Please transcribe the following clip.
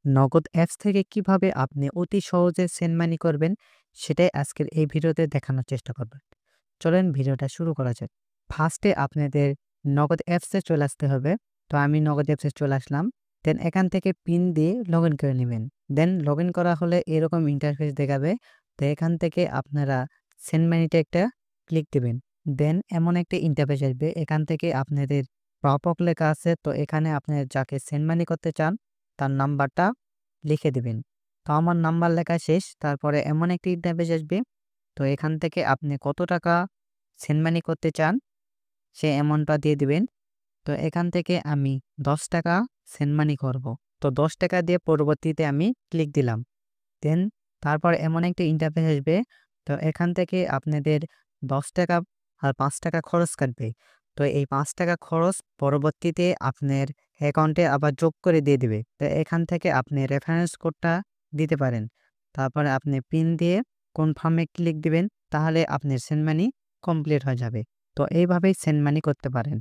নগদ অ্যাপস থেকে কিভাবে আপনি অতি সহজে সেন্ড মানি করবেন সেটাই আজকের এই ভিডিওতে দেখানোর চেষ্টা করবেন। চলেন ভিডিওটা শুরু করা যাক। ফার্স্টে আপনাদের নগদ অ্যাপসে চলে আসতে হবে। তো আমি নগদ অ্যাপসে চলে আসলাম। দেন এখান থেকে পিন দিয়ে লগ ইন করে নেবেন। দেন লগ ইন করা হলে এরকম ইন্টারফেস দেখাবে। তো এখান থেকে আপনারা সেন্ড মানিতে একটা ক্লিক দিবেন। দেন এমন একটা ইন্টারফেস আসবে, এখান থেকে আপনাদের প্রাপক লেখা আছে। তো এখানে আপনি যাকে সেন্ড মানি করতে চান তার নাম্বারটা লিখে দিবেন। তো আমার নাম্বার লেখা শেষ। তারপরে এমন একটি ইন্টারফেস আসবে। তো এখান থেকে আপনি কত টাকা সেন্ড মানি করতে চান সে অ্যামাউন্টটা দিয়ে দিবেন। তো এখান থেকে আমি ১০ টাকা সেন্ড মানি করব। তো ১০ টাকা দিয়ে পরবর্তীতে আমি ক্লিক দিলাম। দেন তারপর এমন একটা ইন্টারফেস আসবে। তো এখান থেকে আপনাদের ১০ টাকা আর ৫ টাকা খরচ কাটবে। তো এই ৫ টাকা খরচ পরবর্তীতে আপনার অ্যাকাউন্টে আবার যোগ করে দিয়ে দিবে। তো এখান থেকে আপনি রেফারেন্স কোডটা দিতে পারেন। তারপরে আপনি পিন দিয়ে কনফার্মে ক্লিক দিবেন। তাহলে আপনার সেন্ড মানি কমপ্লিট হয়ে যাবে। তো এইভাবেই সেন্ড মানি করতে পারেন।